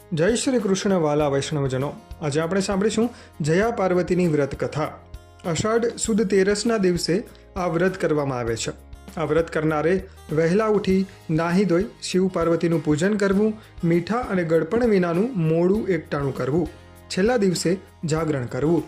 જય શ્રી કૃષ્ણ વાલા વૈષ્ણવજનો, આજે આપણે સાંભળીશું જયા પાર્વતીની વ્રત કથા. અષાઢ સુદ તેરસના દિવસે આ વ્રત કરવામાં આવે છે. આ વ્રત કરનારે વહેલા ઉઠી નાહી ધોઈ શિવ પાર્વતીનું પૂજન કરવું, મીઠા અને ગળપણ વિનાનું મોડું એકટાણું કરવું, છેલ્લા દિવસે જાગરણ કરવું.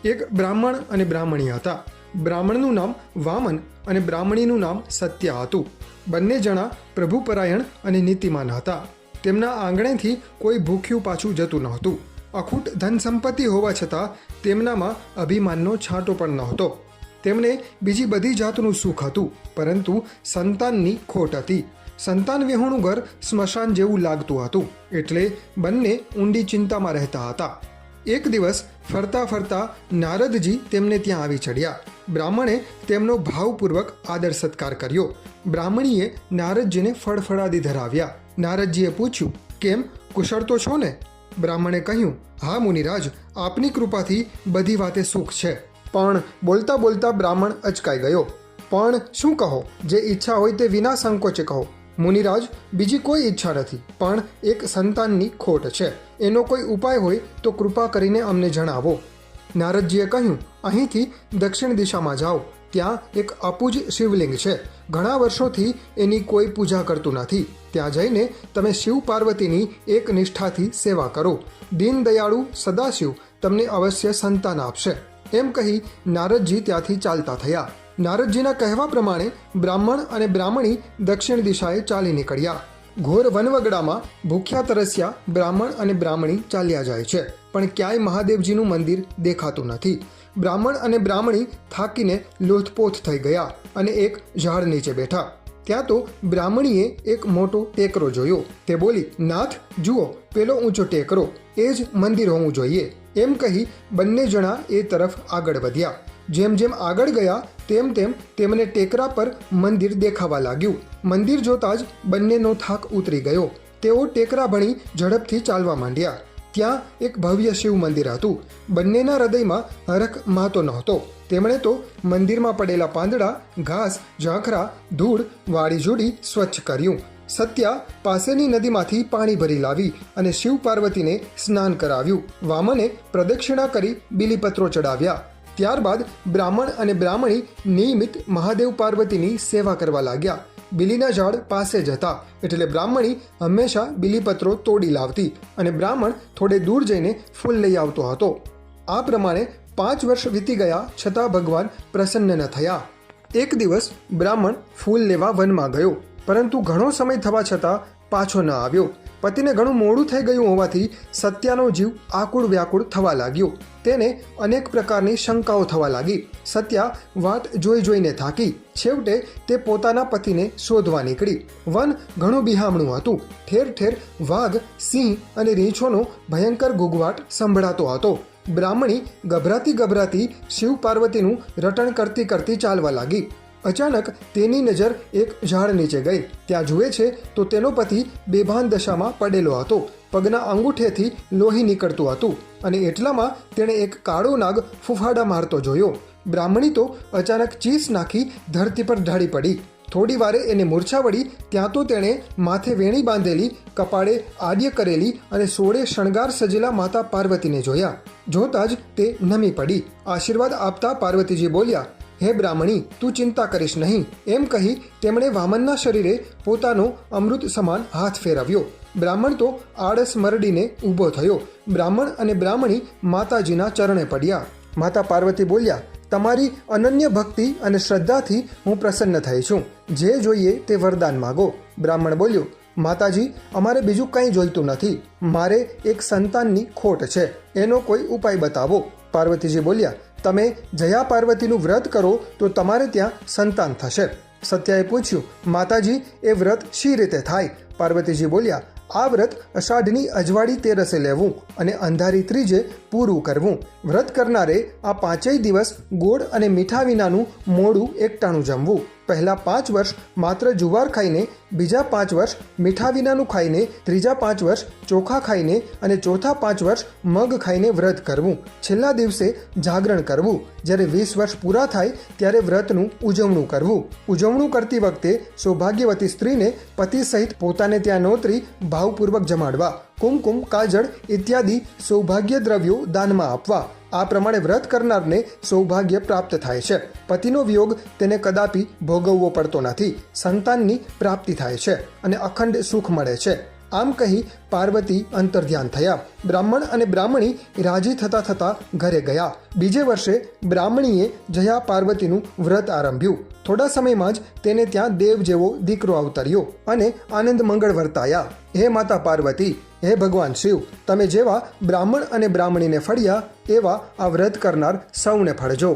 એક બ્રાહ્મણ અને બ્રાહ્મણી હતા. બ્રાહ્મણનું નામ વામન અને બ્રાહ્મણીનું નામ સત્યા હતું. બંને જણા પ્રભુપરાયણ અને નીતિમાન હતા. તેમના આંગણેથી કોઈ ભૂખ્યું પાછું જતું નહોતું. અખૂટ ધન સંપત્તિ હોવા છતાં તેમનામાં અભિમાનનો છાંટો પણ નહોતો. તેમને બીજી બધી જાતનું સુખ હતું, પરંતુ સંતાનની ખોટ હતી. સંતાન વિહોણું ઘર સ્મશાન જેવું લાગતું હતું, એટલે બંને ઊંડી ચિંતામાં રહેતા હતા. એક દિવસ ફરતા ફરતા નારદજી તેમને ત્યાં આવી ચડ્યા. બ્રાહ્મણે તેમનો ભાવપૂર્વક આદર સત્કાર કર્યો. બ્રાહ્મણીએ નારદજીને ફળફળાદી ધરાવ્યા. નારદજીએ પૂછ્યું, કેમ, કુશળ તો છો ને? બ્રાહ્મણે કહ્યું, હા મુનિરાજ, આપની કૃપાથી બધી વાતે સુખ છે. પણ બોલતા બોલતા બ્રાહ્મણ અચકાઈ ગયો. પણ શું કહો? જે ઈચ્છા હોય તે વિના સંકોચે કહો. મુનિરાજ, બીજી કોઈ ઈચ્છા નથી, પણ એક સંતાનની ખોટ છે. એનો કોઈ ઉપાય હોય તો કૃપા કરીને અમને જણાવો. નારદજીએ કહ્યું, અહીંથી દક્ષિણ દિશામાં જાઓ. ત્યાં એક અપૂજ શિવલિંગ છે. ઘણા વર્ષોથી એની કોઈ પૂજા કરતું નથી. ત્યાં જઈને તમે શિવ પાર્વતીની એક નિષ્ઠાથી સેવા કરો. દીનદયાળુ સદાશિવ તમને અવશ્ય સંતાન આપશે. એમ કહી નારદજી ત્યાંથી ચાલતા થયા. નારદજીના કહેવા પ્રમાણે બ્રાહ્મણ અને બ્રાહ્મણી દક્ષિણ દિશાએ ચાલી નીકળ્યા. ઘોર વનવગડામાં ભૂખ્યા તરસ્યા બ્રાહ્મણ અને બ્રાહ્મણી ચાલ્યા જાય છે, પણ ક્યાંય મહાદેવજીનું મંદિર દેખાતું નથી. બ્રાહ્મણ અને બ્રાહ્મણી થાકીને લોથપોથ થઈ ગયા અને એક ઝાડ નીચે બેઠા. ત્યાં તો બ્રાહ્મણીએ એક મોટો ટેકરો જોયો. તે બોલી, નાથ જુઓ, પેલો ઊંચો ટેકરો, એ જ મંદિર હોવું જોઈએ. એમ કહી બંને જણા એ તરફ આગળ વધ્યા. જેમ જેમ આગળ ગયા તેમ તેમ તેમને ટેકરા પર મંદિર દેખાવા લાગ્યું. મંદિર જોતાં જ બંનેનો થાક ઉતરી ગયો. તેઓ ટેકરા ભણી ઝડપથી ચાલવા માંડ્યા. ત્યાં એક ભવ્ય શિવ મંદિર હતું. બંનેના હૃદયમાં હરખ માતો નહોતો. તેમણે તો મંદિરમાં પડેલા પાંદડા, ઘાસ, ઝાંખરા, ધૂળ વાળી જોડી સ્વચ્છ કર્યું. સત્યા પાસેની નદીમાંથી પાણી ભરી લાવી અને શિવ પાર્વતીને સ્નાન કરાવ્યું. વામને પ્રદક્ષિણા કરી બિલીપત્રો ચડાવ્યા. ત્યારબાદ બ્રાહ્મણ અને બ્રાહ્મણી નિયમિત મહાદેવ પાર્વતીની સેવા કરવા લાગ્યા. બિલીના ઝાડ પાસે જ હતા, એટલે બ્રાહ્મણી હંમેશા બિલીપત્રો તોડી લાવતી અને બ્રાહ્મણ થોડે દૂર જઈને ફૂલ લઈ આવતો હતો. આ પ્રમાણે 5 વર્ષ વીતી ગયા, છતાં ભગવાન પ્રસન્ન ન થયા. એક દિવસ બ્રાહ્મણ ફૂલ લેવા વનમાં ગયો, પરંતુ ઘણો સમય થવા છતાં પાછો ન આવ્યો. પતિને ઘણું મોડું થઈ ગયું હોવાથી સત્યાનો જીવ આકુળ વ્યાકુળ થવા લાગ્યો. તેને અનેક પ્રકારની શંકાઓ થવા લાગી. સત્યા વાટ જોઈ જોઈને થાકી. છેવટે તે પોતાના પતિને શોધવા નીકળી. વન ઘણું બિહામણું હતું. ઠેર ઠેર વાઘ, સિંહ અને રીંછોનો ભયંકર ગુગવાટ સંભળાતો હતો. બ્રાહ્મણી ગભરાતી ગભરાતી શિવ પાર્વતીનું રટણ કરતી કરતી ચાલવા લાગી. અચાનક તેની નજર એક ઝાડ નીચે ગઈ. ત્યાં જુએ છે તો તેનો પતિ બેભાન દશામાં પડેલો હતો. પગના અંગૂઠેથી લોહી નીકળતું હતું અને એટલામાં તેણે એક કાળો નાગ ફૂફાડા મારતો જોયો. બ્રાહ્મણી તો અચાનક ચીસ નાખી ધરતી પર ઢળી પડી. થોડી વારે એને મૂર્છા વળી. ત્યાં તો તેણે માથે વેણી બાંધેલી, કપાળે આડ્ય કરેલી અને સોળે શણગાર સજેલા માતા પાર્વતીને જોયા. જોતાં જ તે નમી પડી. આશીર્વાદ આપતા પાર્વતીજી બોલ્યા, હે બ્રાહ્મણી, તું ચિંતા કરીશ નહીં. એમ કહી તેમણે વામનના શરીરે પોતાનો અમૃત સમાન હાથ ફેરવ્યો. બ્રાહ્મણ તો આળસ મરડીને ઊભો થયો. બ્રાહ્મણ અને બ્રાહ્મણી માતાજીના ચરણે પડ્યા. માતા પાર્વતી બોલ્યા, તમારી અનન્ય ભક્તિ અને શ્રદ્ધાથી હું પ્રસન્ન થઈ છું. જે જોઈએ તે વરદાન માગો. બ્રાહ્મણ બોલ્યો, માતાજી, અમારે બીજું કંઈ જોઈતું નથી. મારે એક સંતાનની ખોટ છે. એનો કોઈ ઉપાય બતાવો. પાર્વતીજી બોલ્યા, તમે જયા પાર્વતીનું વ્રત કરો તો તમારે ત્યાં સંતાન થશે. સત્યાએ પૂછ્યું, માતાજી, એ વ્રત શી રીતે થાય? પાર્વતીજી બોલ્યા, આ વ્રત અષાઢની અજવાળી તેરસે લેવું અને અંધારી ત્રીજે પૂરું કરવું. વ્રત કરનારે આ 5 દિવસ ગોળ અને મીઠા વિનાનું મોડું એકટાણું જમવું. પહેલા 5 વર્ષ માત્ર જુવાર ખાઈને બીજા 5 વર્ષ મીઠા વિનાનું ખાઈને, ત્રીજા 5 વર્ષ ચોખા ખાઈને અને ચોથા 5 વર્ષ મગ ખાઈને વ્રત કરવું. છેલ્લા દિવસે જાગરણ કરવું. જ્યારે 20 વર્ષ પૂરા થાય ત્યારે વ્રતનું ઉજવણું કરવું. ઉજવણું કરતી વખતે સૌભાગ્યવતી સ્ત્રીને પતિ સહિત પોતાને ત્યાં નોતરી ભાવપૂર્વક જમાડવા. કુમકુમ, કાજળ ઇત્યાદિ સૌભાગ્ય દ્રવ્યો દાનમાં આપવા. આ પ્રમાણે વ્રત કરનારને સૌભાગ્ય પ્રાપ્ત થાય છે. પતિનો વિયોગ તેને કદાપી ભોગવવો પડતો નથી. સંતાનની પ્રાપ્તિ થાય છે અને અખંડ સુખ મળે છે. આમ કહી પાર્વતી અંતર્ધ્યાન થયા. બ્રાહ્મણ અને બ્રાહ્મણી રાજી થતા ઘરે ગયા. બીજે વર્ષે બ્રાહ્મણીએ જયા પાર્વતીનું વ્રત આરંભ્યું. થોડા સમયમાં જ તેને ત્યાં દેવ જેવો દીકરો અવતર્યો અને આનંદ મંગળ વર્તાયા. હે માતા પાર્વતી, હે ભગવાન શિવ, તમે જેવા બ્રાહ્મણ અને બ્રાહ્મણીને ફળ્યા એવા આ વ્રત કરનાર સૌને ફળજો.